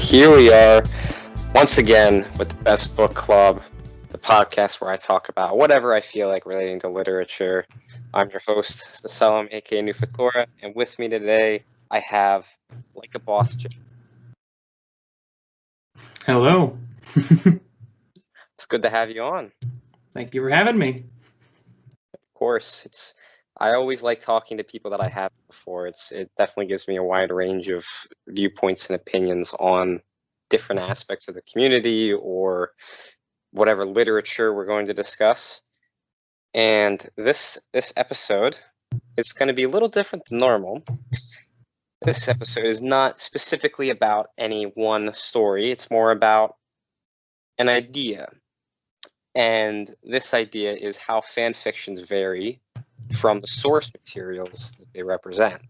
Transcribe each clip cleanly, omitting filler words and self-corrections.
here we are once again with the Best Book Club, the podcast where I talk about whatever I feel like relating to literature. I'm your host, Saselam, aka Nufatora, and with me today I have likeabossjack. Hello. It's good to have you on. Thank you for having me. Of course, I always like talking to people that I haven't before. It definitely gives me a wide range of viewpoints and opinions on different aspects of the community or whatever literature we're going to discuss. And this episode is going to be a little different than normal. This episode is not specifically about any one story. It's more about an idea. And this idea is how fan fictions vary from the source materials that they represent.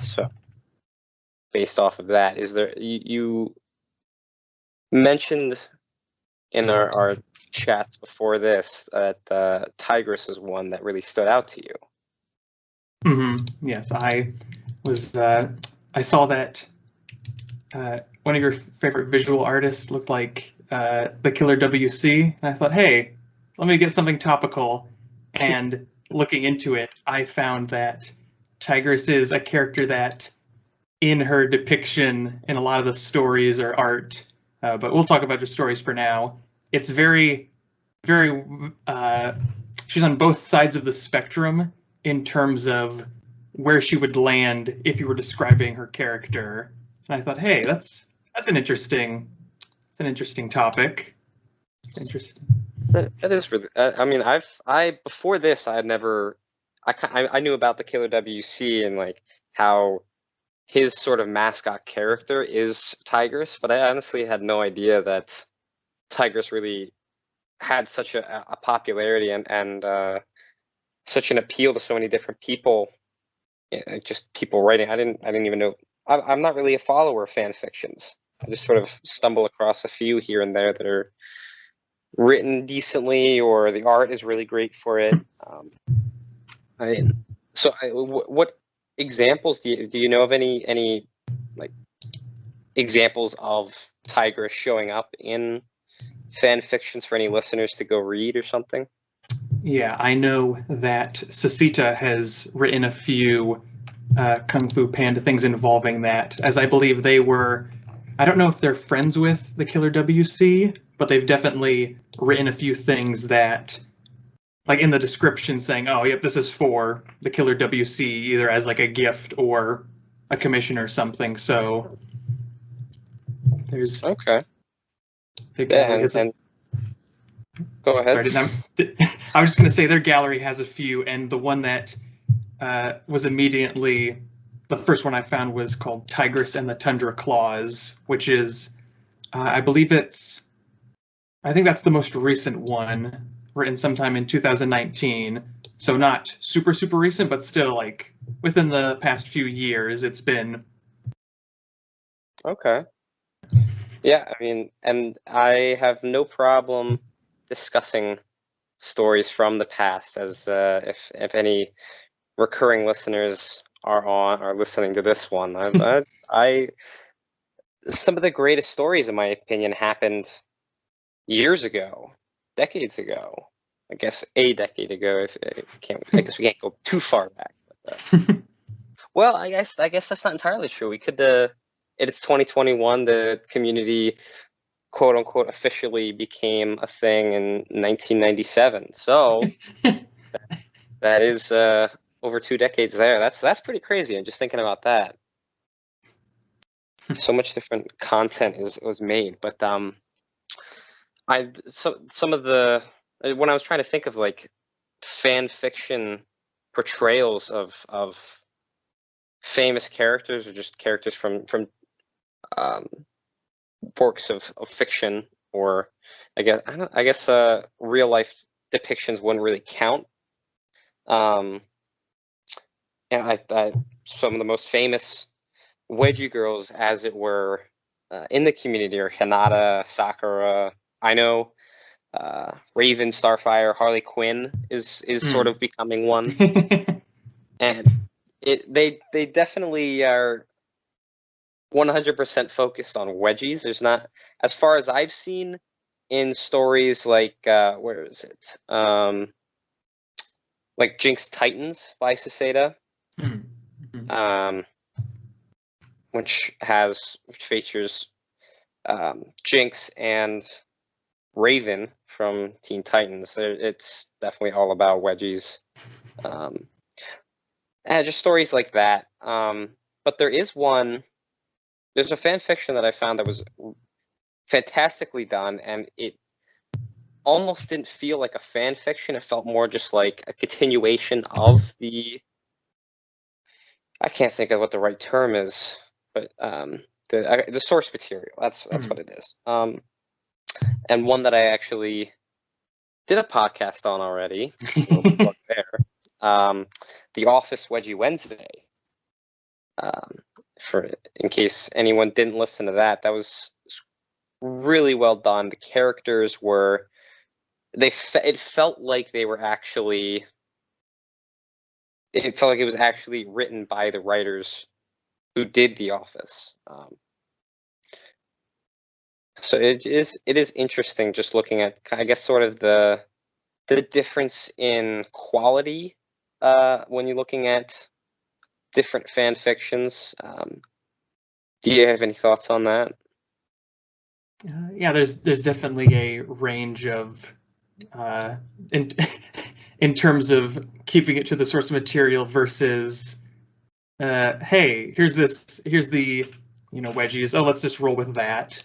So, based off of that, is there you mentioned in our chats before this that Tigress is one that really stood out to you. Yes, I was. I saw that one of your favorite visual artists looked like the Killer WC, and I thought, hey, let me get something topical. And looking into it, I found that Tigress is a character that, in her depiction in a lot of the stories or art, but we'll talk about just stories for now. It's very, very. She's on both sides of the spectrum in terms of where she would land if you were describing her character. And I thought, hey, that's an interesting topic. It's interesting. That is really. I mean, before this, I knew about the Killer WC and like how his sort of mascot character is Tigress, but I honestly had no idea that Tigress really had such a popularity and such an appeal to so many different people. Just people writing. I didn't even know. I'm not really a follower of fan fictions. I just sort of stumble across a few here and there that are written decently, or the art is really great for it. What examples do you know of any like examples of Tigress showing up in fan fictions for any listeners to go read or something? Yeah, I know that Sasita has written a few Kung Fu Panda things involving that, as I believe they were. I don't know if they're friends with the Killer WC, but they've definitely written a few things that, like in the description saying, oh, yep, this is for the Killer WC, either as like a gift or a commission or something. So there's... Okay. Go ahead. Sorry, I was just going to say their gallery has a few, and the one that was immediately... The first one I found was called Tigress and the Tundra Claws, which is, I think that's the most recent one, written sometime in 2019. So not super, super recent, but still like within the past few years it's been. Okay. Yeah, I mean, and I have no problem discussing stories from the past, as if any recurring listeners are listening to this one. Some of the greatest stories, in my opinion, happened years ago, decades ago. I guess a decade ago. I guess we can't go too far back. But, well, I guess that's not entirely true. We could. It's 2021. The community, quote unquote, officially became a thing in 1997. So that is over 2 decades there. That's pretty crazy. I'm just thinking about that. So much different content was made, but some of the, when I was trying to think of like fan fiction portrayals of famous characters or just characters from works of fiction, or I guess real life depictions wouldn't really count. And some of the most famous Wedgie girls, as it were, in the community are Hinata, Sakura. I know Raven, Starfire, Harley Quinn is sort of becoming one, and they definitely are 100% focused on Wedgies. There's not, as far as I've seen in stories like where is it? Like Jinx Titans by Saseda, which features Jinx and Raven from Teen Titans. It's definitely all about Wedgies. And just stories like that. But there's a fan fiction that I found that was fantastically done, and it almost didn't feel like a fan fiction. It felt more just like a continuation of I can't think of what the right term is, but the source material. That's what it is. And one that I actually did a podcast on already. There. The Office Wedgie Wednesday. In case anyone didn't listen to that, that was really well done. The characters were it felt like they were actually. It felt like it was actually written by the writers who did The Office. So it is interesting just looking at, I guess, sort of the difference in quality when you're looking at different fan fictions. Do you have any thoughts on that? Yeah, there's definitely a range of in terms of keeping it to the source material versus hey, here's the Wedgies. Oh, let's just roll with that.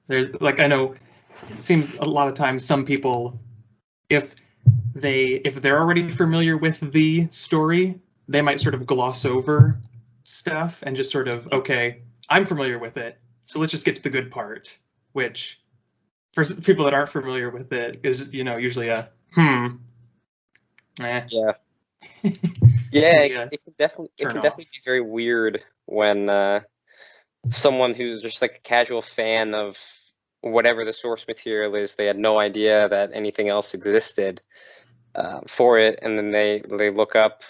There's I know it seems a lot of times some people, if they're already familiar with the story, they might sort of gloss over stuff and just sort of, okay, I'm familiar with it, so let's just get to the good part, which for people that aren't familiar with it is usually a Yeah. Yeah, it can definitely be very weird when someone who's just like a casual fan of whatever the source material is, they had no idea that anything else existed for it, and then they look up,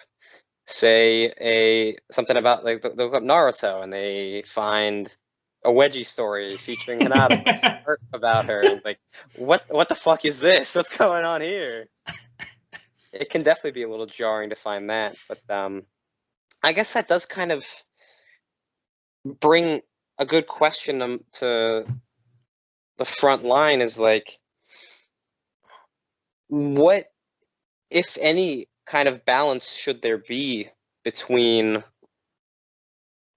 say, something about, like, they look up Naruto and they find a Wedgie story featuring Hinata art about her, and like, what the fuck is this? What's going on here? It can definitely be a little jarring to find that, but I guess that does kind of bring a good question to the front line, is like, what, if any, kind of balance should there be between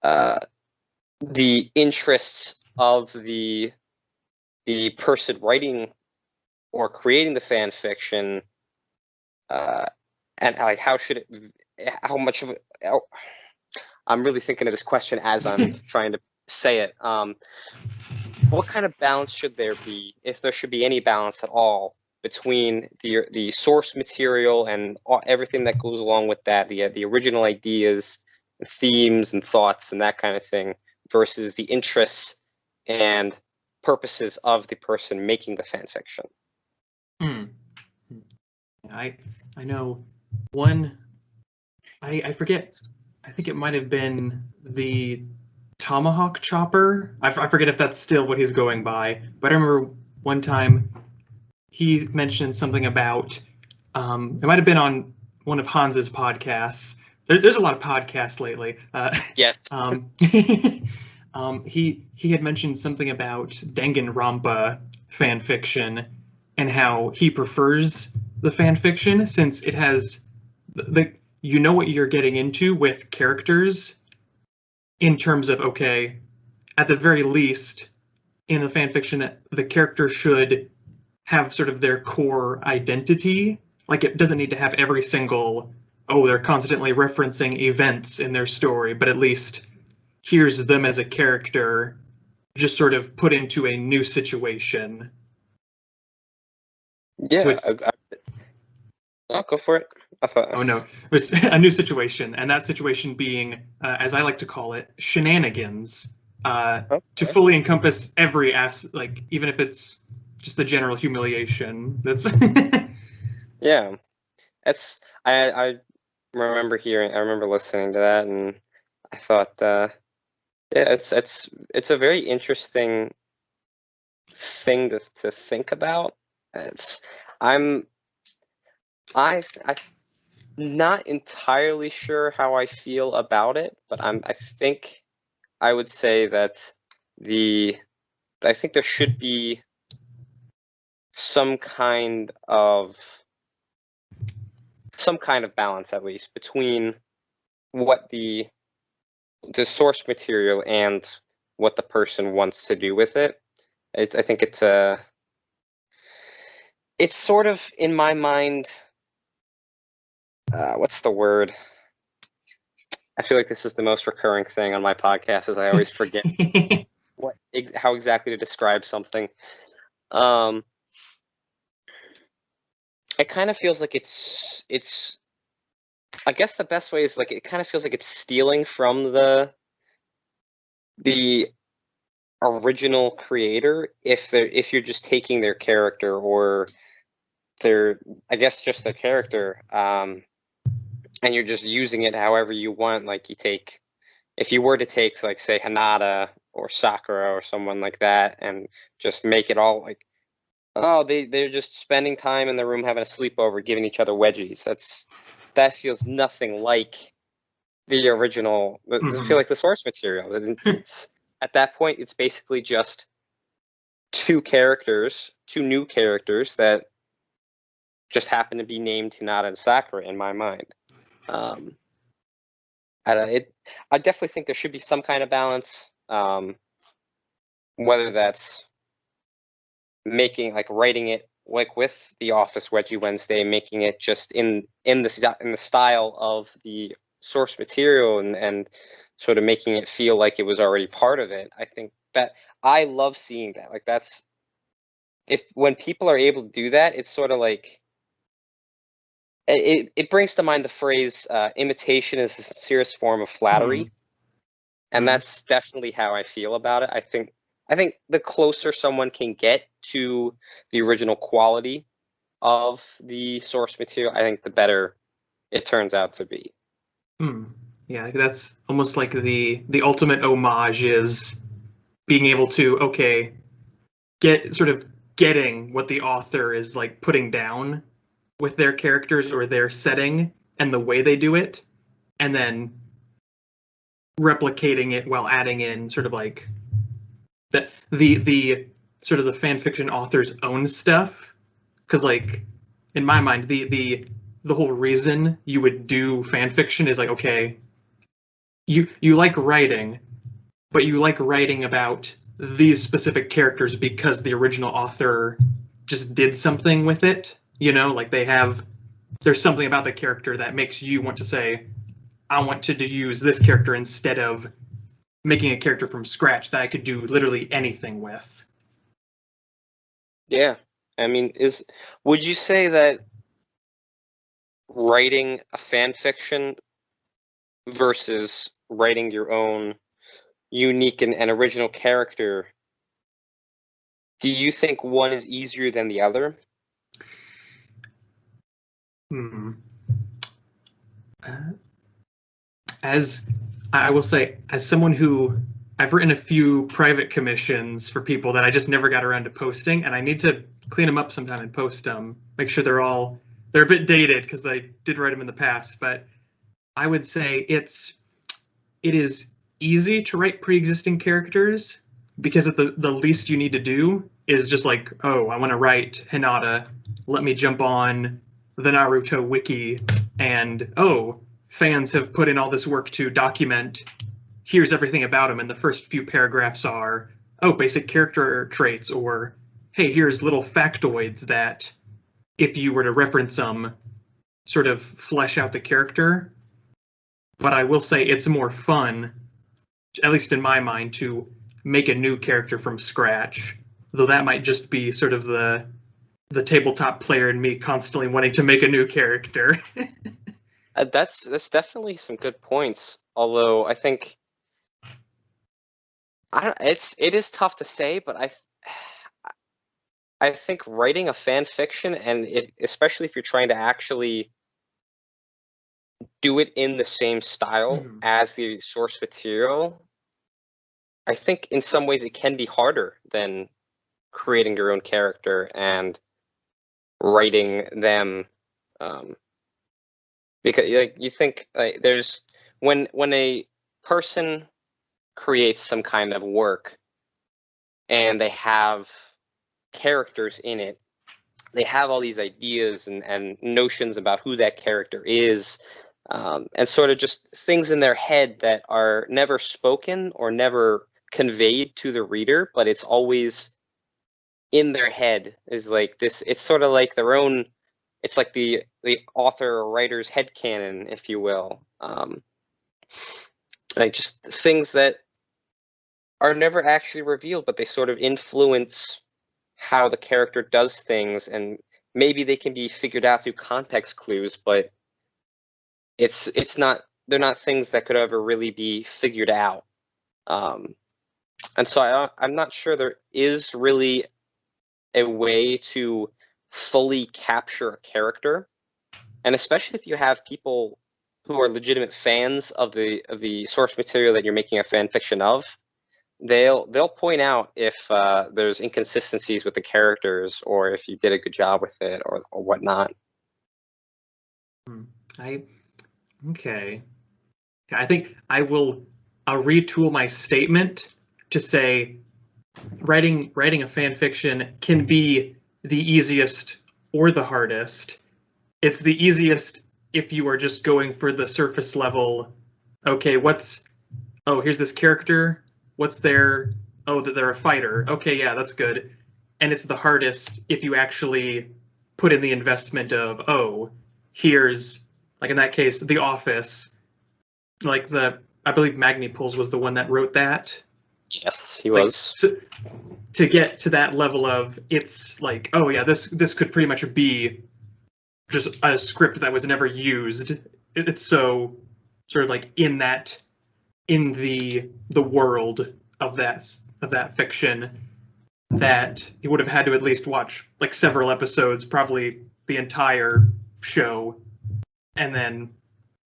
the interests of the person writing or creating the fan fiction, and like how much of it? I'm really thinking of this question as I'm trying to say it. What kind of balance should there be, if there should be any balance at all, between the source material and everything that goes along with that, the original ideas, themes, and thoughts, and that kind of thing, versus the interests and purposes of the person making the fan fiction? I know one. I forget. I think it might have been the Tomahawk Chopper. I forget if that's still what he's going by, but I remember one time he mentioned something about, it might have been on one of Hans's podcasts. There's a lot of podcasts lately. Yes. He had mentioned something about Danganronpa fan fiction and how he prefers the fan fiction since it has what you're getting into with characters, in terms of, okay, at the very least, in the fan fiction, the character should have sort of their core identity. Like, it doesn't need to have every single, they're constantly referencing events in their story, but at least here's them as a character, just sort of put into a new situation. Yeah, I'll go for it. Oh no, it was a new situation, and that situation being, as I like to call it, shenanigans, to fully encompass every like, even if it's just the general humiliation. That's yeah. I remember listening to that, and I thought Yeah, it's a very interesting thing to think about. It's I'm I'm not entirely sure how I feel about it, but I think I would say that I think there should be some kind of balance, at least, between what the source material and what the person wants to do with it. I think it's sort of, in my mind, what's the word? I feel like this is the most recurring thing on my podcast, is I always forget how exactly to describe something. It kind of feels like it's. I guess the best way is, like, it kind of feels like it's stealing from the original creator if you're just taking their character, or I guess just their character, and you're just using it however you want. Like, if you were to take, like, say, Hinata or Sakura or someone like that, and just make it all like, oh, they're just spending time in the room having a sleepover, giving each other wedgies. That feels nothing like the original. I feel like the source material. It's, at that point, it's basically just two new characters that just happen to be named Hinata and Sakura in my mind. I definitely think there should be some kind of balance. Whether that's writing it like with The Office Wedgie Wednesday, making it just in the style of the source material, and sort of making it feel like it was already part of it. I think that I love seeing that. Like, when people are able to do that, it's sort of like, it brings to mind the phrase, imitation is the sincerest form of flattery. And that's definitely how I feel about it. I think the closer someone can get to the original quality of the source material, I think the better it turns out to be. Yeah, that's almost like the ultimate homage is being able to, getting what the author is, like, putting down with their characters or their setting and the way they do it, and then replicating it while adding in sort of like the sort of the fan fiction author's own stuff. Because, like, in my mind, the whole reason you would do fan fiction is like, okay, you like writing, but you like writing about these specific characters because the original author just did something with it. Like, there's something about the character that makes you want to say, I want to use this character instead of making a character from scratch that I could do literally anything with. Yeah. I mean, would you say that writing a fan fiction versus writing your own unique and original character, do you think one is easier than the other? As I will say, as someone who, I've written a few private commissions for people that I just never got around to posting, and I need to clean them up sometime and post them. Make sure they're a bit dated, because I did write them in the past. But I would say it is easy to write pre-existing characters, because at the least you need to do is just like, oh, I want to write Hinata. Let me jump on the Naruto wiki, and fans have put in all this work to document, here's everything about him, and the first few paragraphs are, basic character traits, or, hey, here's little factoids that, if you were to reference them, sort of flesh out the character. But I will say it's more fun, at least in my mind, to make a new character from scratch, though that might just be sort of the tabletop player in me constantly wanting to make a new character. That's definitely some good points. Although I think it is tough to say, but I think writing a fan fiction, and especially if you're trying to actually do it in the same style as the source material, I think in some ways it can be harder than creating your own character and writing them, because like you think like there's when a person creates some kind of work and they have characters in it, they have all these ideas and notions about who that character is, and sort of just things in their head that are never spoken or never conveyed to the reader, but it's always in their head. Is like this, it's sort of like their own, it's like the author or writer's headcanon, if you will. Like just things that are never actually revealed, but they sort of influence how the character does things, and maybe they can be figured out through context clues, but it's not, they're not things that could ever really be figured out. And so I'm not sure there is really a way to fully capture a character, and especially if you have people who are legitimate fans of the source material that you're making a fan fiction of, they'll point out if there's inconsistencies with the characters or if you did a good job with it or whatnot. Okay. I think I'll retool my statement to say writing a fan fiction can be the easiest or the hardest. It's the easiest if you are just going for the surface level. Okay, here's this character. What's their, that they're a fighter. Okay, yeah, that's good. And it's the hardest if you actually put in the investment of, here's, like in that case, The Office. Like I believe Magnipuls was the one that wrote that. Yes, he was. So, to get to that level of, it's like, oh yeah, this could pretty much be just a script that was never used. It's so sort of like in the world of that fiction that you would have had to at least watch like several episodes, probably the entire show, and then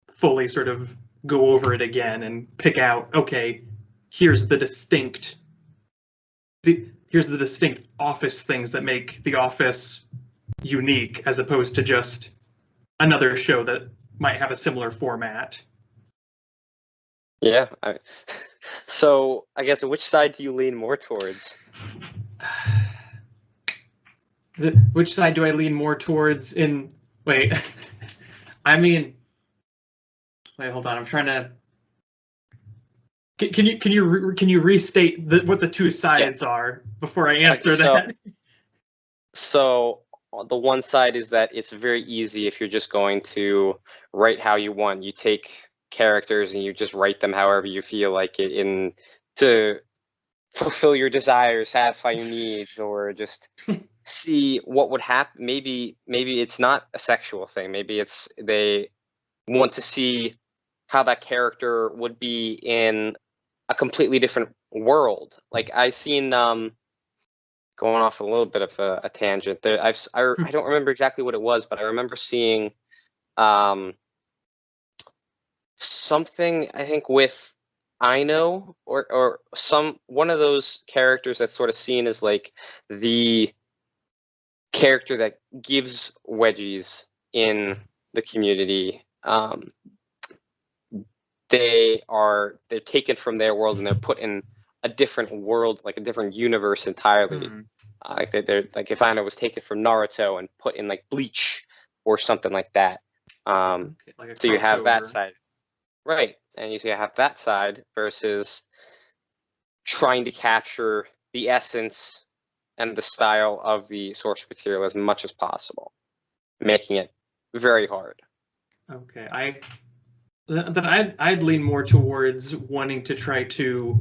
fully sort of go over it again and pick out, okay, here's the distinct Office things that make The Office unique, as opposed to just another show that might have a similar format. Yeah. So I guess which side do you lean more towards? Which side do I lean more towards? I mean, wait, hold on. I'm trying to. Can you restate what the two sides are before I answer that? So the one side is that it's very easy if you're just going to write how you want. You take characters and you just write them however you feel like it, to fulfill your desires, satisfy your needs, or just see what would happen. Maybe it's not a sexual thing. Maybe it's they want to see how that character would be in a completely different world. Like I've seen, going off a little bit of a tangent there, I don't remember exactly what it was, but I remember seeing something, I think with Ino or one of those characters that's sort of seen as like the character that gives wedgies in the community. They're taken from their world and they're put in a different world, like a different universe entirely. Like they're like if Ino was taken from Naruto and put in like Bleach or something like that. Like so you have that side. Right, and you have that side versus trying to capture the essence and the style of the source material as much as possible, making it very hard. Okay, I'd lean more towards wanting to try to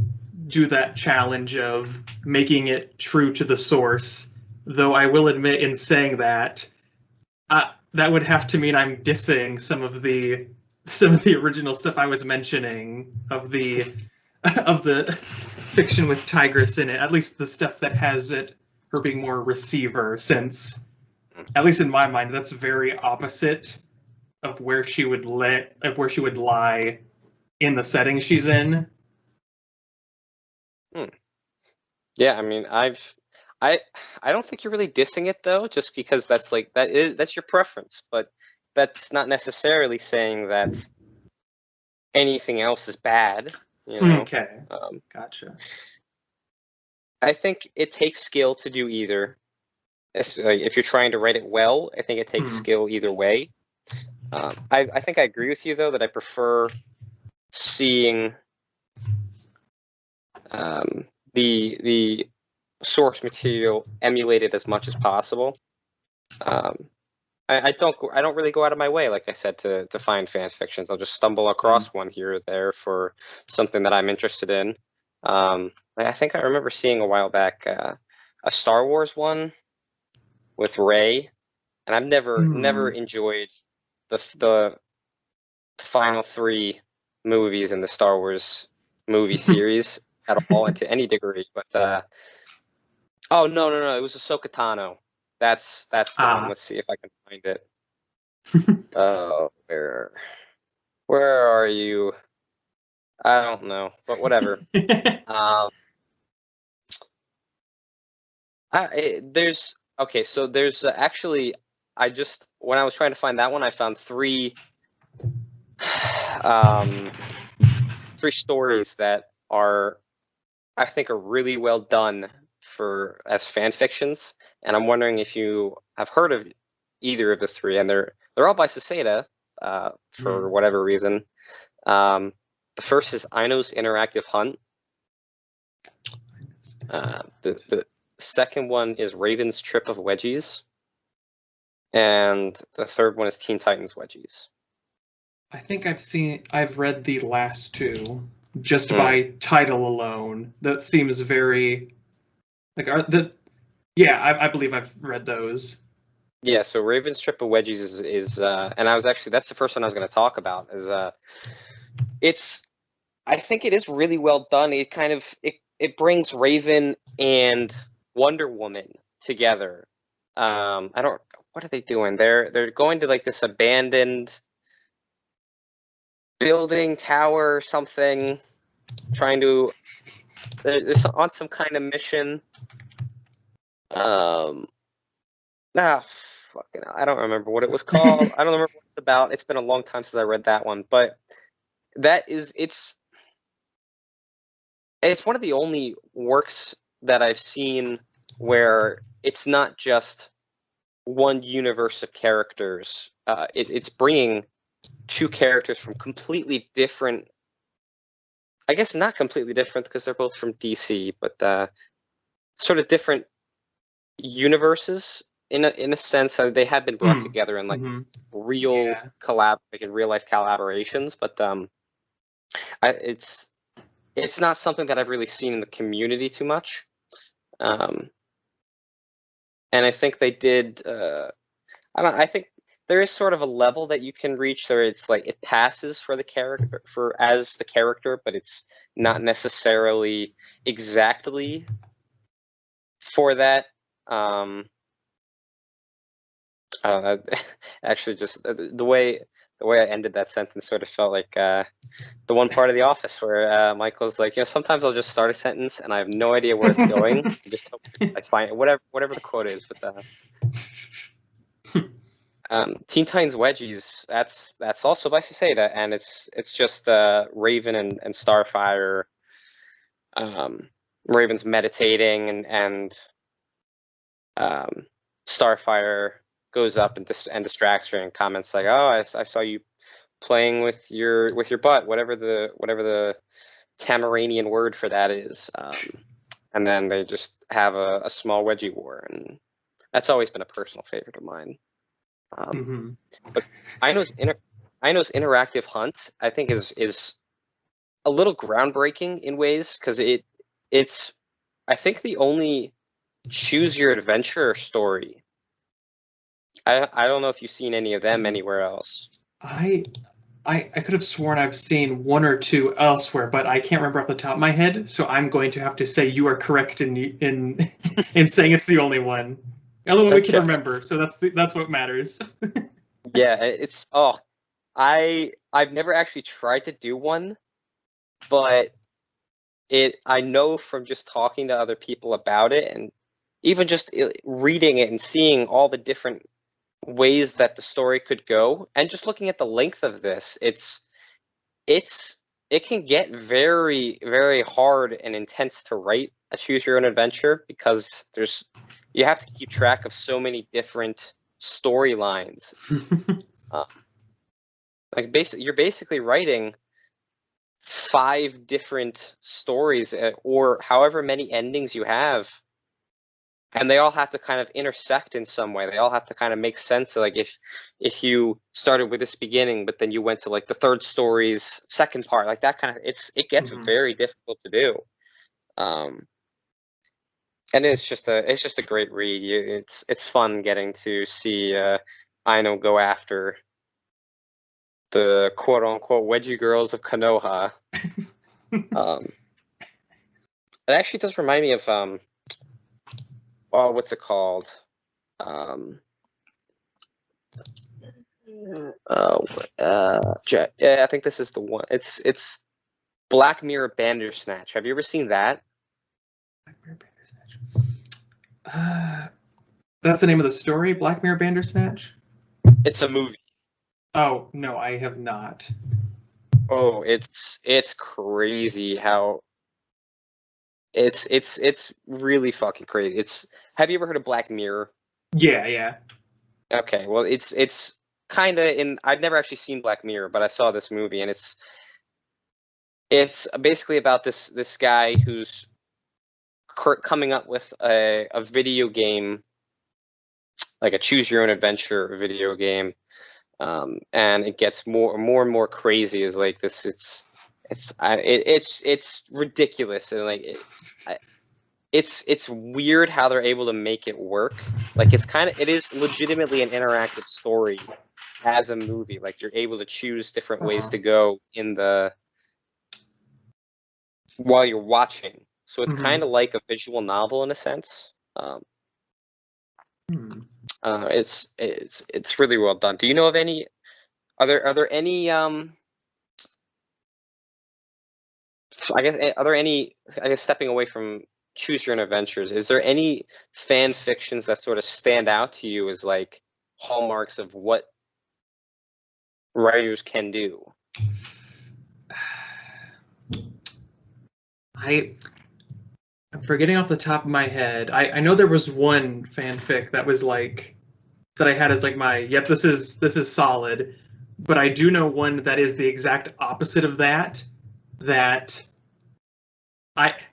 do that challenge of making it true to the source. Though I will admit, in saying that, that would have to mean I'm dissing some of the original stuff I was mentioning of the fiction with Tigress in it. At least the stuff that has her being more receiver, since, at least in my mind, that's very opposite of where she would lie in the setting she's in. Hmm. Yeah, I mean, I don't think you're really dissing it though, just because that's your preference, but that's not necessarily saying that anything else is bad, you know. Okay, gotcha. I think it takes skill to do either. Like, if you're trying to write it well, I think it takes skill either way. I think I agree with you though that I prefer seeing the source material emulated as much as possible. I don't really go out of my way, like I said, to find fan fictions. I'll just stumble across one here or there for something that I'm interested in. I think I remember seeing a while back a Star Wars one with Rey, and I've never enjoyed the final three movies in the Star Wars movie series at all, and to any degree. But oh no, it was Ahsoka Tano. That's the one. Let's see if I can find it. Where are you? I don't know, but whatever. There's okay, so there's actually when I was trying to find that one, I found three stories that I think are really well done as fan fictions, and I'm wondering if you have heard of either of the three, and they're all by Saseda for whatever reason. The first is Aino's Interactive Hunt. The second one is Raven's Trip of Wedgies, and the third one is Teen Titans Wedgies. I think I've read the last two just by title alone. That seems very like I believe I've read those. Yeah, so Raven's Trip of Wedgies is and that's the first one I was going to talk about. I think it is really well done. It kind of it brings Raven and Wonder Woman together. What are they doing? They're going to like this abandoned building, tower, something, they're on some kind of mission. Fucking I don't remember what it was called. I don't remember what it's about. It's been a long time since I read that one, but it's one of the only works that I've seen where it's not just one universe of characters. It's bringing two characters from completely different, I guess not completely different because they're both from DC, but sort of different universes in a sense. They had been brought together in like real life collaborations, but it's not something that I've really seen in the community too much. And I think they did. I think there is sort of a level that you can reach where it's like it passes for the character, but it's not necessarily exactly for that. I don't know. Actually, just the way I ended that sentence sort of felt like the one part of The Office where Michael's like, sometimes I'll just start a sentence and I have no idea where it's going. Just hope I find it, whatever the quote is. But Teen Titans Wedgies, that's also by Saseda, and it's just Raven and Starfire. Raven's meditating, and Starfire goes up and distracts her and comments like, "Oh, I saw you playing with your butt," whatever the Tamaranian word for that is. And then they just have a small wedgie war, and that's always been a personal favorite of mine. But Aino's Interactive Hunt, I think, is a little groundbreaking in ways because it's I think the only choose your adventure story. I don't know if you've seen any of them anywhere else. I could have sworn I've seen one or two elsewhere, but I can't remember off the top of my head. So I'm going to have to say you are correct in saying it's the only one. The only one we can remember. So that's what matters. Yeah, I've never actually tried to do one, but I know from just talking to other people about it, and even just reading it and seeing all the different ways that the story could go, and just looking at the length of this, it can get very, very hard and intense to write a choose your own adventure, because you have to keep track of so many different storylines. You're basically writing 5 different stories, or however many endings you have, and they all have to kind of intersect in some way. They all have to kind of make sense. Like if you started with this beginning, but then you went to like the third story's second part, like that kind of, it gets very difficult to do. And it's just a great read. It's fun getting to see Aino go after the quote unquote wedgie girls of Konoha. It actually does remind me of what's it called? Yeah, I think this is the one. It's Black Mirror Bandersnatch. Have you ever seen that? Black Mirror Bandersnatch. That's the name of the story, Black Mirror Bandersnatch? It's a movie. Oh, no, I have not. Oh, it's crazy how it's really fucking crazy. Have you ever heard of Black Mirror? Yeah. Okay, well, it's kind of I've never actually seen Black Mirror, but I saw this movie, and it's basically about this guy who's coming up with a video game, like a choose your own adventure video game, and it gets more and more crazy. Is like this. It's ridiculous, and like it's weird how they're able to make it work. Like it is legitimately an interactive story as a movie. Like you're able to choose different ways to go while you're watching. So it's kind of like a visual novel in a sense. It's really well done. Do you know of any? Are there any? I guess stepping away from choose your own adventures, is there any fan fictions that sort of stand out to you as like hallmarks of what writers can do? I'm forgetting off the top of my head. I know there was one fanfic that was like that I had as like my this is solid, but I do know one that is the exact opposite of that.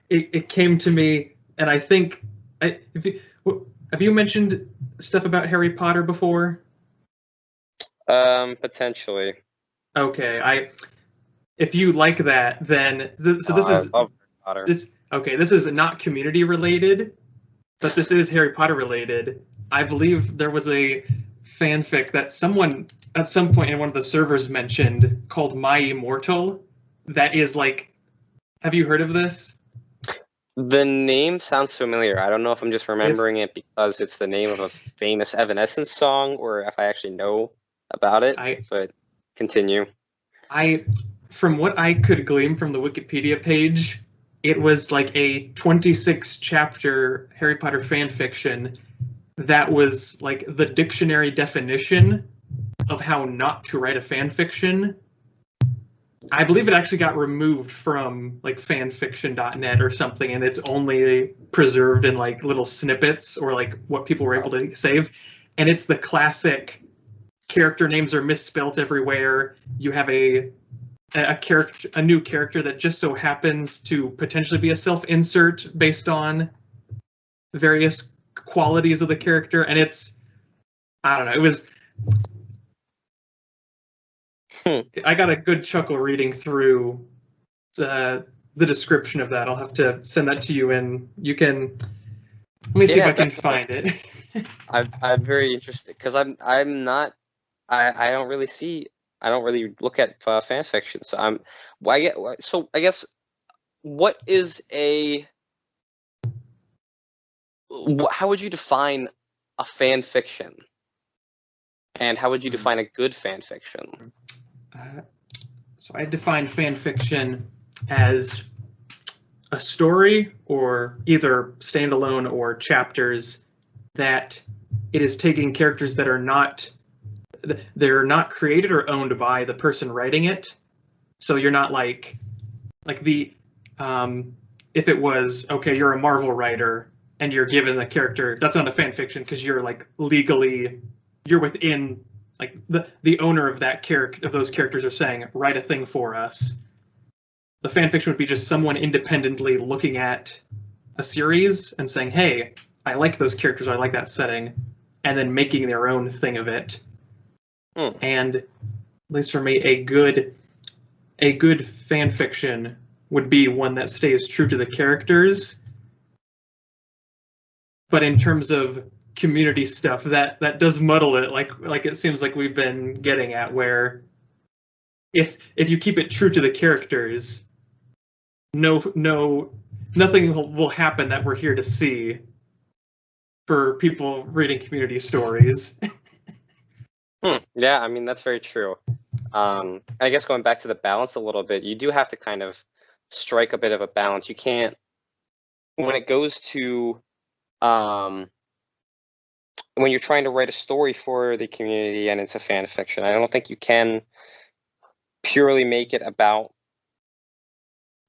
It came to me, and I think have you mentioned stuff about Harry Potter before? Potentially. Okay, if you like that, then this is I love Harry Potter. This is not community related, but this is Harry Potter related. I believe there was a fanfic that someone at some point in one of the servers mentioned called My Immortal. That is like, have you heard of this? The name sounds familiar. I don't know if I'm just remembering it because it's the name of a famous Evanescence song, or if I actually know about it. But continue. From what I could glean from the Wikipedia page, it was like a 26-chapter Harry Potter fan fiction that was like the dictionary definition of how not to write a fan fiction. I believe it actually got removed from like fanfiction.net or something, and it's only preserved in like little snippets or like what people were able to save. And it's the classic character names are misspelt everywhere. You have a new character that just so happens to potentially be a self-insert based on various qualities of the character, and I don't know, it was I got a good chuckle reading through the description of that. I'll have to send that to you, and you can let me see if I can find it. I'm very interested because I don't really look at fan fiction. So I guess what is how would you define a fan fiction, and how would you define a good fan fiction? So I define fan fiction as a story, or either standalone or chapters, that it is taking characters that are not, they're not created or owned by the person writing it. So you're not like the if it was, okay, you're a Marvel writer and you're given a character, that's not a fan fiction because you're like legally, you're within, like the owner of that character, of those characters are saying, write a thing for us. The fan fiction would be just someone independently looking at a series and saying, hey, I like those characters, I like that setting, and then making their own thing of it. And at least for me, a good fan fiction would be one that stays true to the characters. But in terms of community stuff, that does muddle it, like it seems like we've been getting at, where if you keep it true to the characters, nothing will happen that we're here to see for people reading community stories. Yeah, I mean, that's very true. I guess going back to the balance a little bit, you do have to kind of strike a bit of a balance. You can't, when it goes to, when you're trying to write a story for the community and it's a fan fiction, I don't think you can purely make it about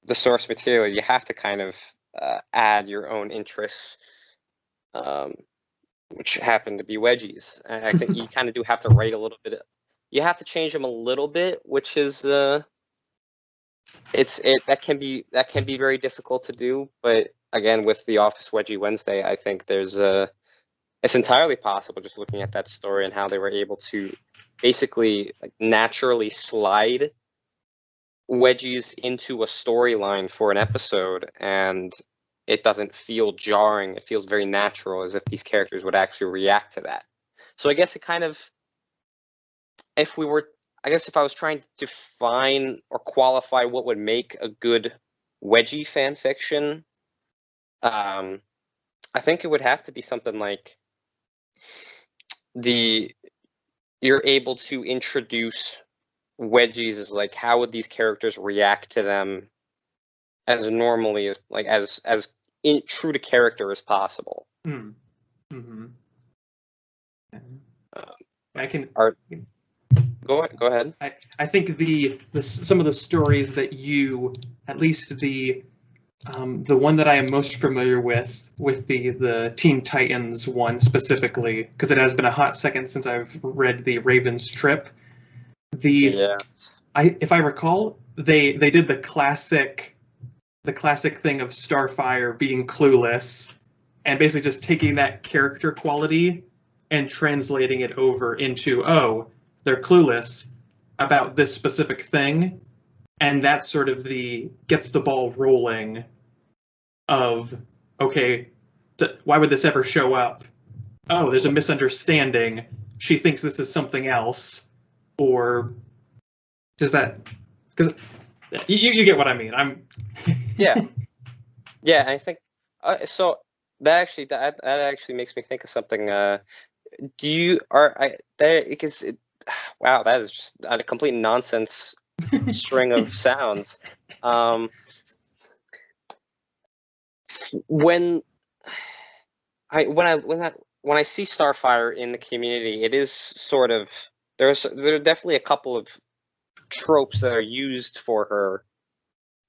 the source material. You have to kind of add your own interests, which happen to be Wedgies. I think you kind of do have to write a little bit. You have to change them a little bit, which is that can be very difficult to do. But again, with the Office Wedgie Wednesday, I think it's entirely possible, just looking at that story and how they were able to basically like naturally slide Wedgies into a storyline for an episode, and it doesn't feel jarring. It feels very natural, as if these characters would actually react to that. So I guess it kind of, if I was trying to define or qualify what would make a good Wedgie fan fiction, I think it would have to be something like you're able to introduce Wedgies as like, how would these characters react to them as normally as like as true to character as possible. Mm-hmm. Go ahead. I think some of the stories that you, at least the one that I am most familiar with the Teen Titans one specifically, because it has been a hot second since I've read the Ravenstrip. If I recall, they did the classic thing of Starfire being clueless and basically just taking that character quality and translating it over into, oh, they're clueless about this specific thing, and that sort of gets the ball rolling of, okay, why would this ever show up? Oh, there's a misunderstanding. She thinks this is something else. Or does that, because you get what I mean. Yeah, I think so. That actually makes me think of something. Wow, that is just a complete nonsense string of sounds. When I see Starfire in the community, it is sort of, there are definitely a couple of tropes that are used for her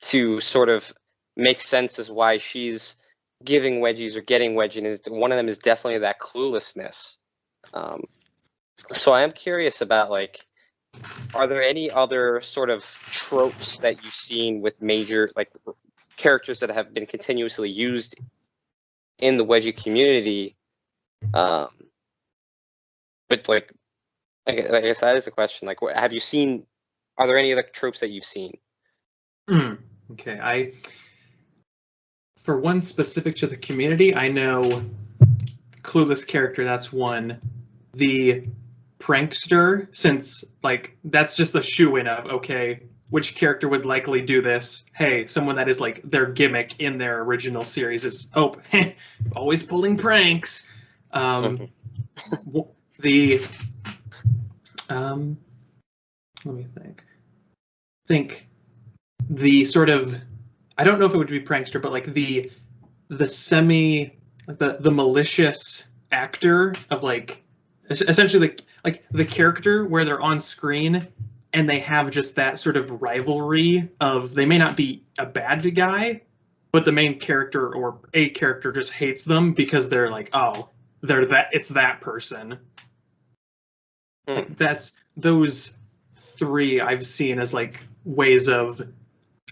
to sort of make sense as why she's giving Wedgies or getting Wedgie, and one of them is definitely that cluelessness. So I am curious about, like, are there any other sort of tropes that you've seen with major, like, characters that have been continuously used in the Wedgie community? But like, I guess that is the question. Like, what have you seen? Are there any other tropes that you've seen? Okay, for one specific to the community, I know clueless character, that's one. The prankster, since like that's just the shoe-in of, okay, which character would likely do this? Hey, someone that is like their gimmick in their original series is, oh, always pulling pranks. Let me think the sort of I don't know if it would be Prankster, but like the semi, like the malicious actor of like essentially like the character where they're on screen and they have just that sort of rivalry of they may not be a bad guy, but the main character or a character just hates them because they're like, oh, it's that person. Like that's those three I've seen as like ways of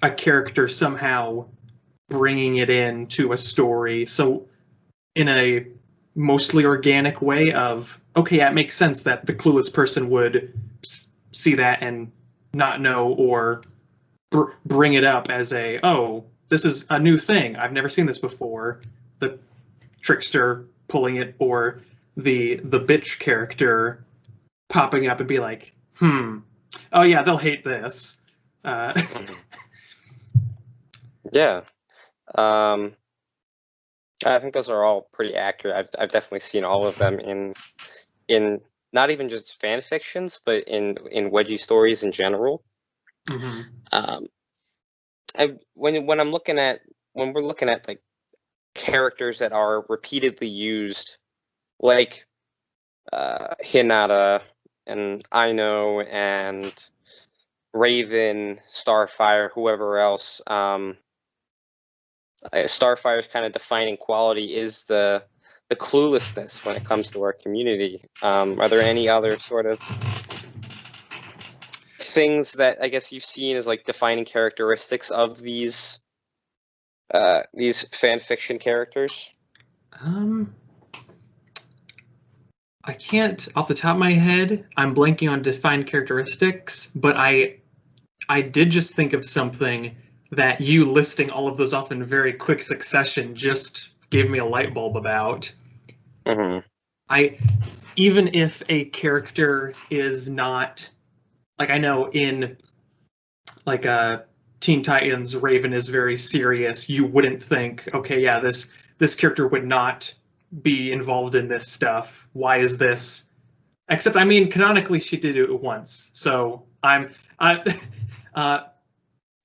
a character somehow bringing it into a story. So in a mostly organic way of, okay, yeah, it makes sense that the clueless person would see that and not know or bring it up as a, oh, this is a new thing. I've never seen this before. The trickster pulling it or the bitch character popping up and be like, oh yeah, they'll hate this. Yeah. I think those are all pretty accurate. I've definitely seen all of them in not even just fan fictions, but in Wedgie stories in general. Mm-hmm. When we're looking at like characters that are repeatedly used, like Hinata and Aino and Raven, Starfire, whoever else. Starfire's kind of defining quality is the cluelessness when it comes to our community. Are there any other sort of things that I guess you've seen as like defining characteristics of these fan fiction characters? I can't off the top of my head. I'm blanking on defined characteristics, but I did just think of something that you listing all of those off in very quick succession just gave me a light bulb about. Mm-hmm. Even if a character is not, like I know in like Teen Titans, Raven is very serious. You wouldn't think, okay, yeah, this character would not be involved in this stuff. Why is this? Except, I mean, canonically, she did it once. So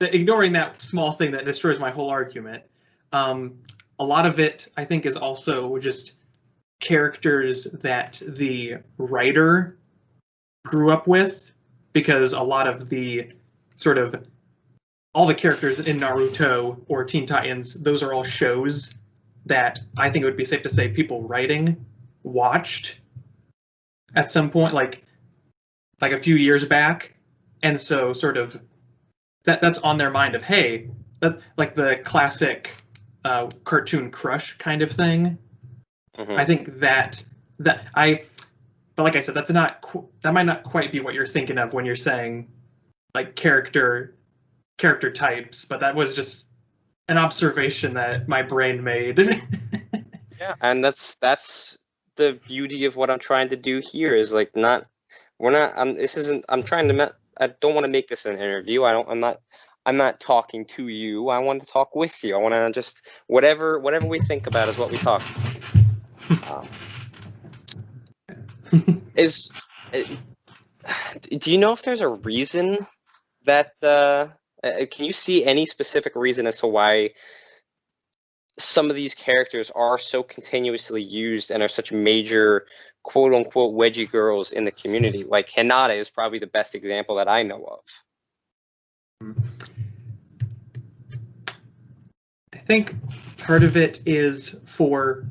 ignoring that small thing that destroys my whole argument. A lot of it, I think, is also just characters that the writer grew up with, because a lot of the sort of all the characters in Naruto or Teen Titans, those are all shows that I think it would be safe to say people writing watched at some point, like a few years back, and so sort of that's on their mind of, hey, that, like the classic cartoon crush kind of thing. Mm-hmm. I think but like I said, that might not quite be what you're thinking of when you're saying like character types, but that was just an observation that my brain made. Yeah, and that's the beauty of what I'm trying to do here is like I don't want to make this an interview. I'm not talking to you. I want to talk with you. I want to just whatever we think about is what we talk about. Do you know if there's a reason that can you see any specific reason as to why some of these characters are so continuously used and are such major quote-unquote wedgie girls in the community? Like Hinata is probably the best example that I know of. I think part of it is for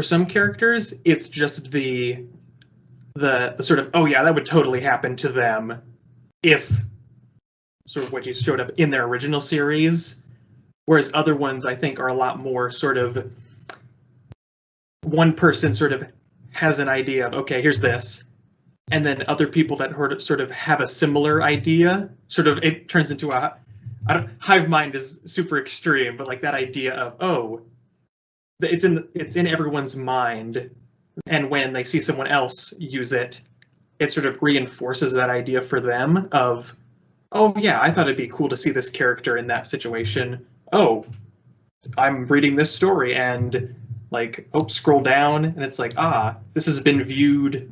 some characters, it's just the sort of, oh yeah, that would totally happen to them if sort of wedgies showed up in their original series. Whereas other ones, I think, are a lot more sort of one person sort of has an idea of, okay, here's this. And then other people that sort of have a similar idea, sort of it turns into hive mind is super extreme, but like that idea of, oh, it's in everyone's mind. And when they see someone else use it, it sort of reinforces that idea for them of, oh yeah, I thought it'd be cool to see this character in that situation. Oh, I'm reading this story and like, oh, scroll down and it's like, this has been viewed.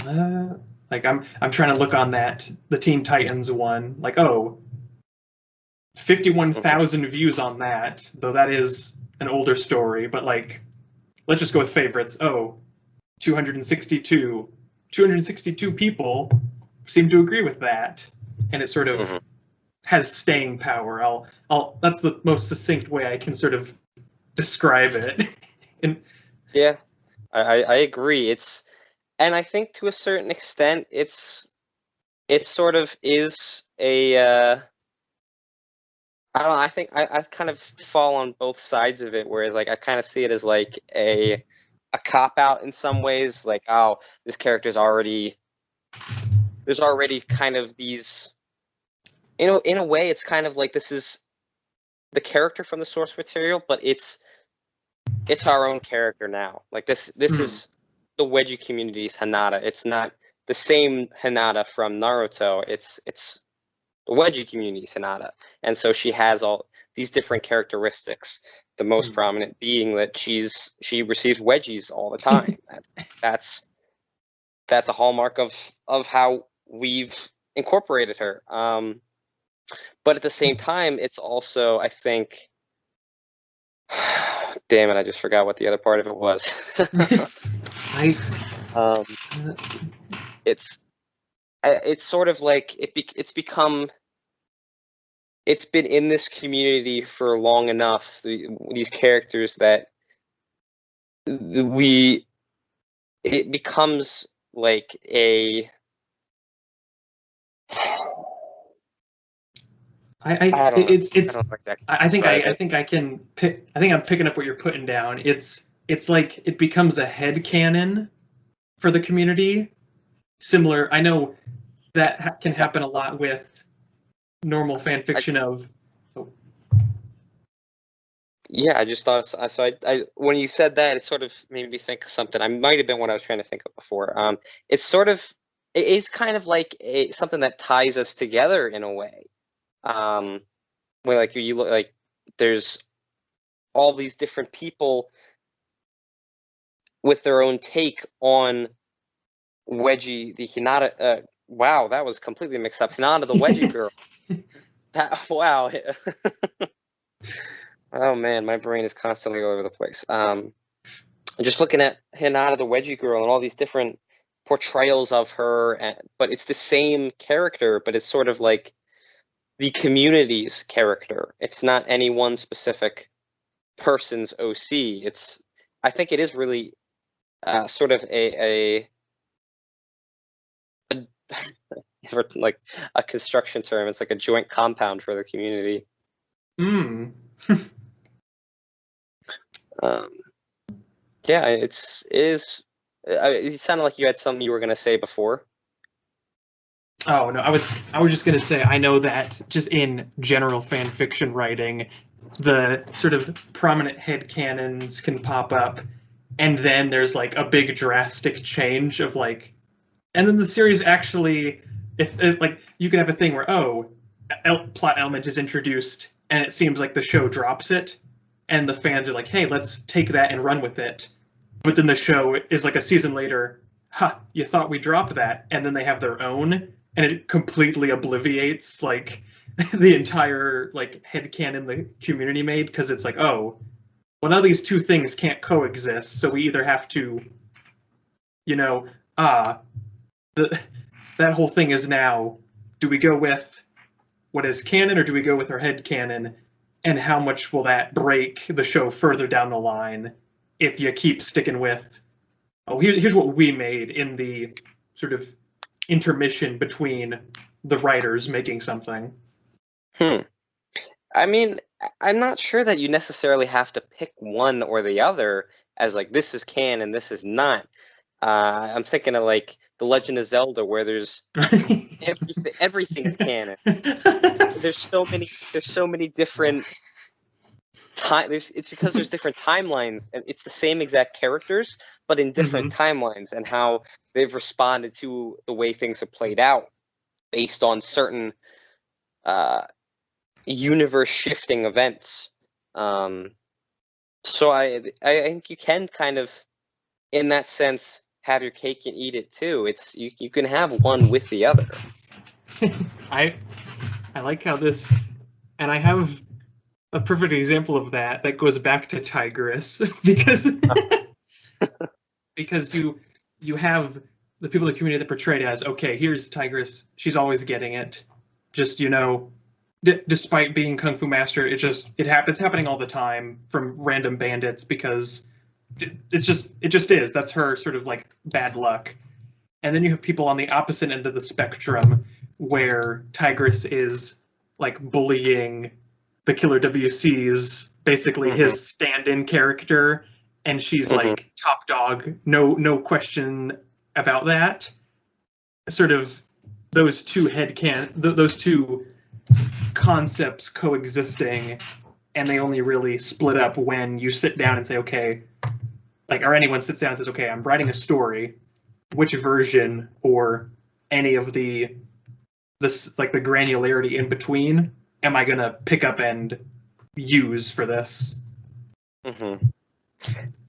Like I'm trying to look on the Teen Titans one, like, oh, 51,000 views on that, though that is an older story, but like, let's just go with favorites. Oh, 262 people seem to agree with that, and it sort of has staying power. That's the most succinct way I can sort of describe it. Yeah, I agree. And I think to a certain extent, it sort of is a, I don't know, I think I kind of fall on both sides of it, whereas like I kind of see it as like a cop-out in some ways, like, oh, this character's there's already kind of these, in a way, it's kind of like this is the character from the source material, but it's our own character now. Like this is the Wedgie community's Hinata. It's not the same Hinata from Naruto. It's the Wedgie community's Hinata, and so she has all these different characteristics. The most prominent being that she receives wedgies all the time. That's a hallmark of how we've incorporated her. But at the same time, it's also, I think, damn it, I just forgot what the other part of it was. It's sort of like it's been in this community for long enough. These characters that it becomes like a. I think I'm picking up what you're putting down. It's like it becomes a headcanon for the community. Similar, I know that can happen a lot with normal fan fiction of. Oh. Yeah, I just thought so. When you said that, it sort of made me think of something. I might have been what I was trying to think of before. It's kind of like something that ties us together in a way. Where like you look, like there's all these different people with their own take on Wedgie, the Hinata. Wow, that was completely mixed up. Hinata, the Wedgie girl. Wow. Oh man, my brain is constantly all over the place. Just looking at Hinata, the Wedgie girl, and all these different portrayals of her, but it's the same character, but it's sort of like the community's character. It's not any one specific person's OC. I think it is really sort of a like a construction term. It's like a joint compound for the community. Yeah, it sounded like you had something you were going to say before. Oh no, I was just gonna say, I know that just in general fan fiction writing, the sort of prominent headcanons can pop up, and then there's like a big drastic change of like, and then the series actually, if like you could have a thing where plot element is introduced and it seems like the show drops it, and the fans are like, hey, let's take that and run with it, but then the show is like a season later, you thought we dropped that, and then they have their own. And it completely obliviates like the entire like headcanon the community made, because it's like, oh, well now these two things can't coexist, so we either have to, that whole thing is now, do we go with what is canon or do we go with our headcanon, and how much will that break the show further down the line if you keep sticking with, here's what we made in the sort of intermission between the writers making something. I mean, I'm not sure that you necessarily have to pick one or the other as like this is canon, this is not. I'm thinking of like The Legend of Zelda, where there's everything is canon. There's so many different it's because there's different timelines, and it's the same exact characters, but in different timelines, and how they've responded to the way things have played out based on certain universe shifting events. So I think you can kind of, in that sense, have your cake and eat it too. It's you can have one with the other. I like how this And I have a perfect example of that goes back to Tigress because because you have the people in the community that portrayed as, okay, here's Tigress, she's always getting it, just despite being Kung Fu Master, it's happening all the time from random bandits because it just is. That's her sort of like bad luck. And then you have people on the opposite end of the spectrum where Tigress is like bullying the Killer WC's basically his stand-in character, and she's like top dog, no question about that. Sort of those two those two concepts coexisting, and they only really split up when you sit down and say, okay, like, or anyone sits down and says, okay, I'm writing a story. Which version or any of the granularity in between am I gonna pick up and use for this?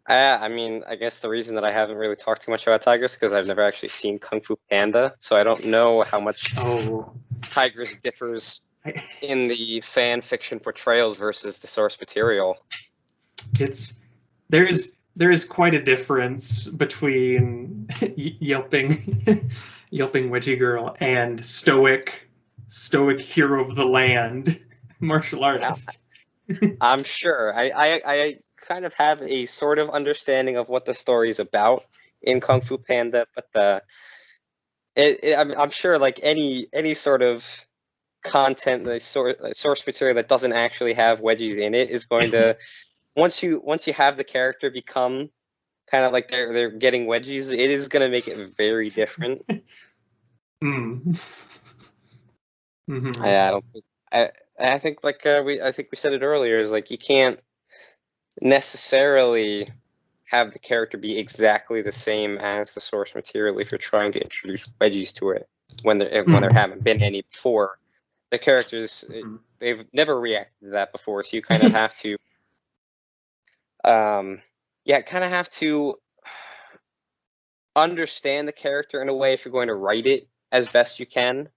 I mean, I guess the reason that I haven't really talked too much about Tigress because I've never actually seen Kung Fu Panda, so I don't know how much Tigress differs in the fan fiction portrayals versus the source material. There is quite a difference between yelping Wedgie Girl and stoic hero of the land martial artist. I'm sure. I kind of have a sort of understanding of what the story is about in Kung Fu Panda, but I'm sure like any sort of content, the source material that doesn't actually have wedgies in it is going to once you have the character become kind of like they're getting wedgies, it is going to make it very different. I don't think I think like I think we said it earlier, is like you can't necessarily have the character be exactly the same as the source material if you're trying to introduce wedgies to it when there haven't been any before. The characters they've never reacted to that before, so you kind of have to have to understand the character in a way if you're going to write it as best you can,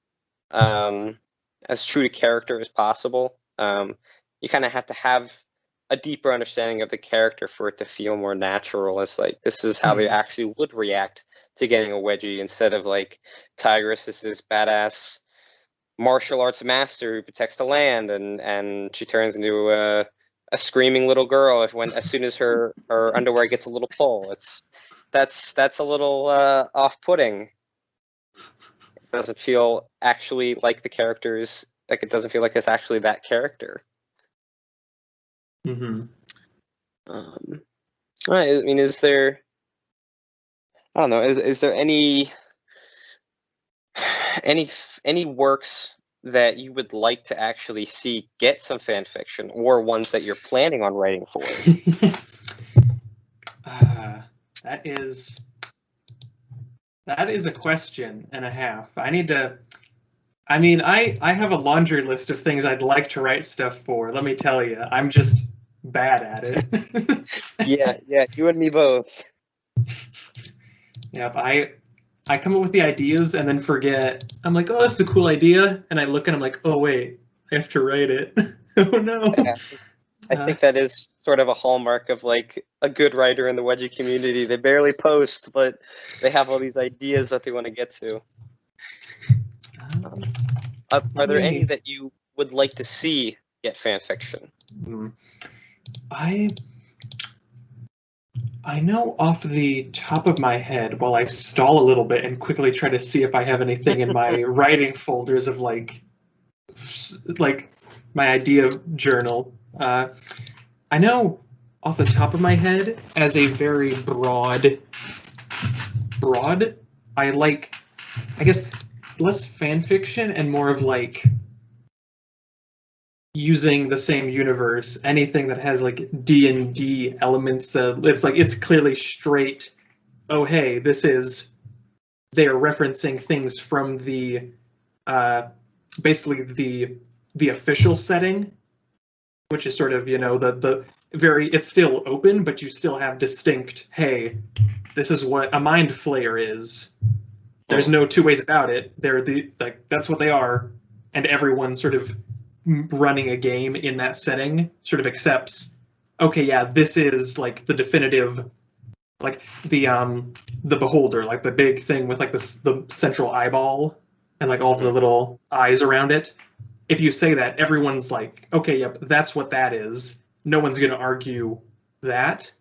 as true to character as possible. You kind of have to have a deeper understanding of the character for it to feel more natural, as like this is how they actually would react to getting a wedgie, instead of like Tigress is this badass martial arts master who protects the land, and she turns into a screaming little girl as soon as her underwear gets a little pull. That's a little off-putting. It doesn't feel actually like the characters, like it doesn't feel like it's actually that character. I mean, is there, I don't know, is there any works that you would like to actually see get some fan fiction, or ones that you're planning on writing for? That is a question and a half. I have a laundry list of things I'd like to write stuff for. Let me tell you, I'm just bad at it. yeah, you and me both. Yep, I come up with the ideas and then forget. I'm like, oh, that's a cool idea, and I look and I'm like, oh wait, I have to write it. Oh no. Yeah, I think that is sort of a hallmark of like a good writer in the wedgie community. They barely post, but they have all these ideas that they want to get to. Are there any that you would like to see get fan fiction? I know off the top of my head, while I stall a little bit and quickly try to see if I have anything in my writing folders of like my idea journal. I know off the top of my head, as a very broad, I like, I guess, less fan fiction and more of like using the same universe, anything that has like D&D elements that it's clearly straight, oh hey, they're referencing things from the basically the official setting, which is sort of, the very, it's still open, but you still have distinct, hey, this is what a mind flayer is. There's no two ways about it. They're that's what they are, and everyone sort of running a game in that setting sort of accepts, okay, yeah, this is like the definitive, like the beholder, like the big thing with like the central eyeball and like all the little eyes around it. If you say that, everyone's like, okay, yep, that's what that is. No one's going to argue that.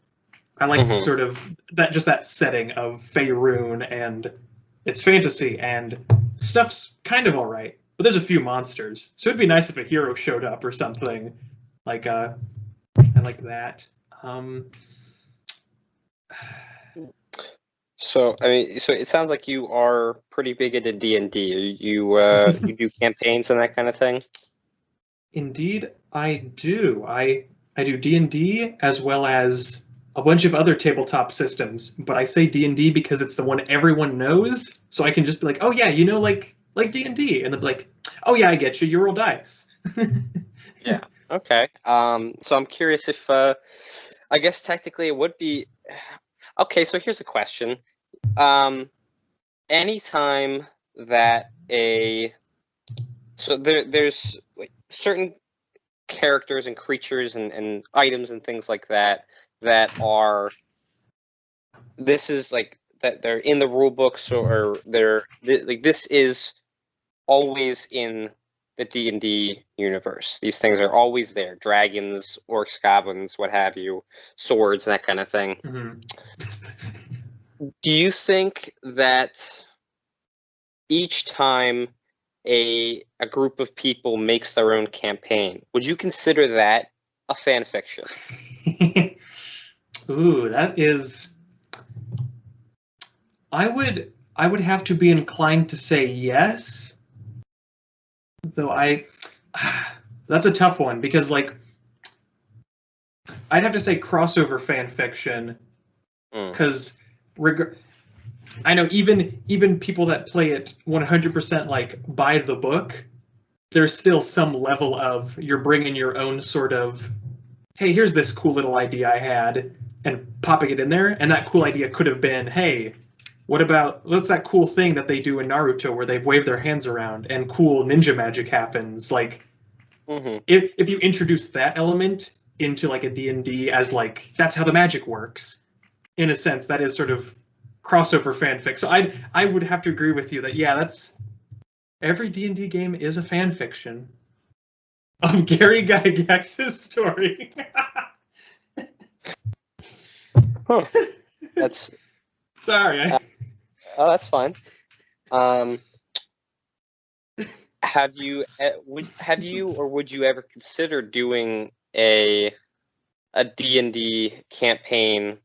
I like the sort of that, just that setting of Faerun, and it's fantasy and stuff's kind of all right, but there's a few monsters. So it'd be nice if a hero showed up or something. Like I like that. So I mean, so it sounds like you are pretty big into D&D. You you do campaigns and that kind of thing. Indeed, I do. I do D&D as well as a bunch of other tabletop systems, but I say D&D because it's the one everyone knows, so I can just be like, oh yeah, you know, like D&D, and they'll be like, oh yeah, I get you, you roll dice. Yeah. Okay. So I'm curious if I guess technically it would be okay. So here's a question. Anytime that there's like certain characters and creatures and items and things like that are this is like that they're in the rule books or they're like this is always in the D&D universe. These things are always there. Dragons, orcs, goblins, what have you, swords, that kind of thing. Do you think that each time a group of people makes their own campaign, would you consider that a fan fiction? Ooh, that is. I would have to be inclined to say yes, though that's a tough one because like I'd have to say crossover fan fiction because I know even people that play it 100% like by the book, there's still some level of you're bringing your own sort of, hey, here's this cool little idea I had, and popping it in there, and that cool idea could have been, hey, what's that cool thing that they do in Naruto where they wave their hands around and cool ninja magic happens? Like, if you introduce that element into like a D&D as like, that's how the magic works, in a sense, that is sort of crossover fanfic. So I would have to agree with you that, yeah, that's every D&D game is a fan fiction of Gary Gygax's story. That's sorry. Oh, that's fine. Have you or would you ever consider doing a D&D campaign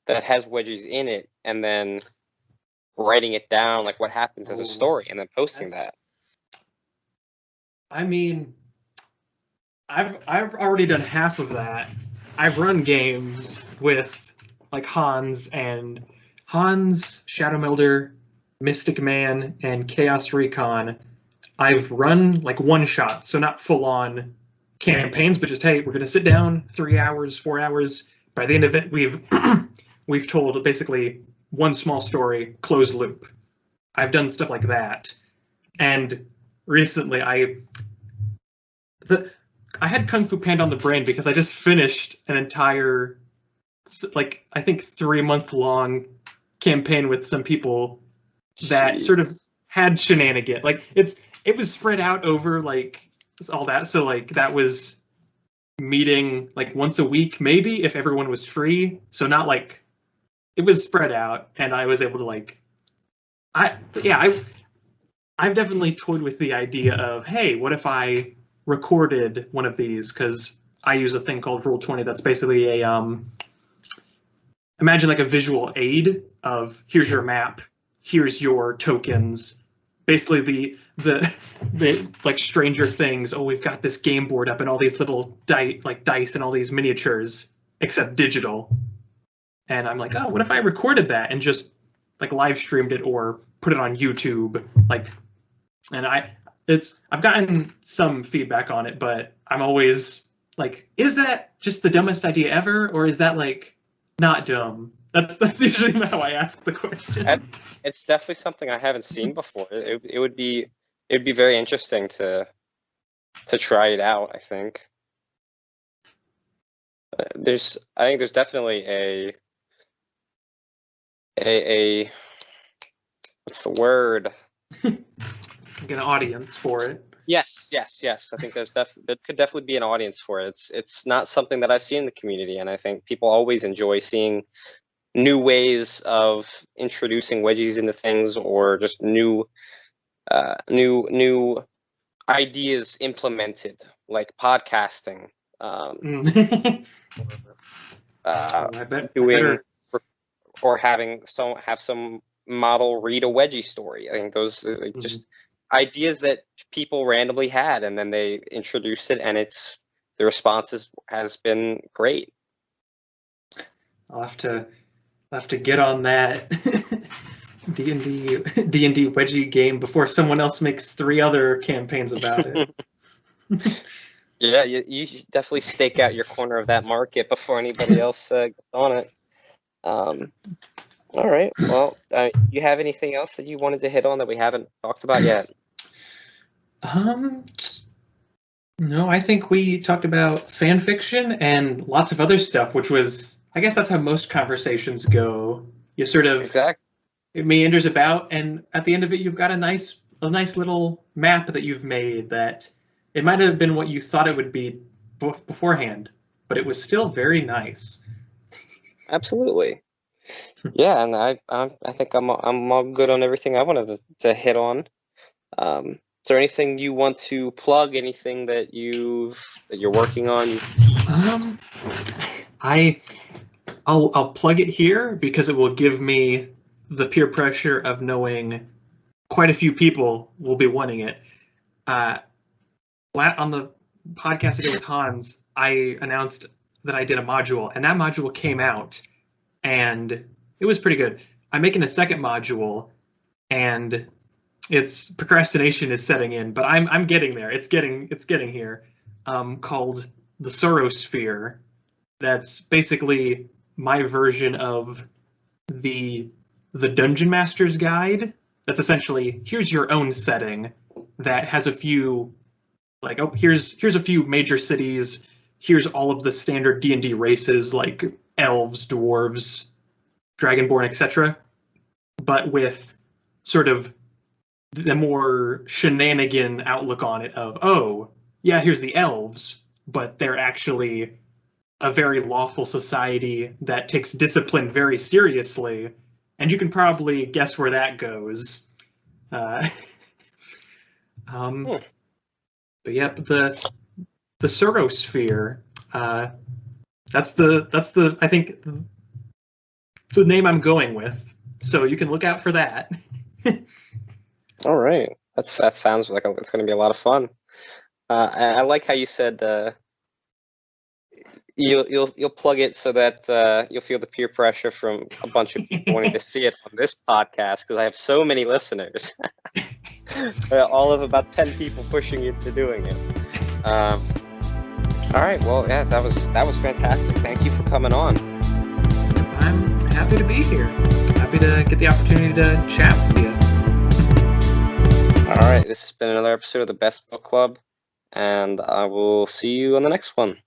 that has Wedgies in it and then writing it down, like what happens as a story, and then posting that? I mean, I've already done half of that. I've run games with like Hans, Shadow Melder, Mystic Man, and Chaos Recon. I've run like one shot, so not full on campaigns, but just, hey, we're gonna sit down 3 hours, 4 hours. By the end of it, we've told basically one small story, closed loop. I've done stuff like that. And recently I had Kung Fu Panda on the brain because I just finished an entire, like, I think 3-month-long campaign with some people that sort of had shenanigans. Like, it was spread out over like all that. So like that was meeting like once a week, maybe, if everyone was free. So not like, it was spread out, and I was able to like, I've definitely toyed with the idea of, hey, what if I recorded one of these? Because I use a thing called Roll20 that's basically a imagine like a visual aid of, here's your map, here's your tokens, basically the like Stranger Things, oh, we've got this game board up and all these little dice and all these miniatures, except digital. And I'm like, oh, what if I recorded that and just like live streamed it or put it on YouTube? Like, and I've gotten some feedback on it, but I'm always like, is that just the dumbest idea ever, or is that like not dumb? That's usually how I ask the question. It's definitely something I haven't seen before. It would be very interesting to to try it out. I think there's definitely a what's the word? Like an audience for it. Yes. I think there could definitely be an audience for it. It's not something that I've seen in the community, and I think people always enjoy seeing new ways of introducing wedgies into things, or just new ideas implemented, like podcasting, doing, or having some model read a wedgie story. I think those are just ideas that people randomly had, and then they introduced it, and the response has been great. I'll have to get on that D&D wedgie game before someone else makes 3 other campaigns about it. Yeah, you should definitely stake out your corner of that market before anybody else gets on it. All right. Well, you have anything else that you wanted to hit on that we haven't talked about yet? No, I think we talked about fan fiction and lots of other stuff, which was, I guess that's how most conversations go. You sort of, exactly, it meanders about, and at the end of it, you've got a nice little map that you've made that it might have been what you thought it would be beforehand, but it was still very nice. Absolutely. Yeah, and I think I'm all good on everything I wanted to hit on. Is there anything you want to plug? Anything that you're working on? I'll plug it here because it will give me the peer pressure of knowing quite a few people will be wanting it. On the podcast I did with Hans, I announced that I did a module, and that module came out, and it was pretty good. I'm making a second module, and it's procrastination is setting in, but I'm getting there. It's getting here. Called the Sorosphere. That's basically my version of the Dungeon Master's Guide. That's essentially, here's your own setting that has a few, like, oh, here's a few major cities. Here's all of the standard D&D races like elves, dwarves, dragonborn, etc. But with sort of the more shenanigan outlook on it of, oh, yeah, here's the elves, but they're actually a very lawful society that takes discipline very seriously, and you can probably guess where that goes. But yep, the Sorosphere. That's the I think the name I'm going with. So you can look out for that. All right, that sounds like it's going to be a lot of fun. I like how you said you'll plug it so that you'll feel the peer pressure from a bunch of people wanting to see it on this podcast, because I have so many listeners. All of about 10 people pushing you to doing it. All right, well, yeah, that was fantastic. Thank you for coming on. I'm happy to be here. Happy to get the opportunity to chat with you. All right, this has been another episode of the Best Book Club, and I will see you on the next one.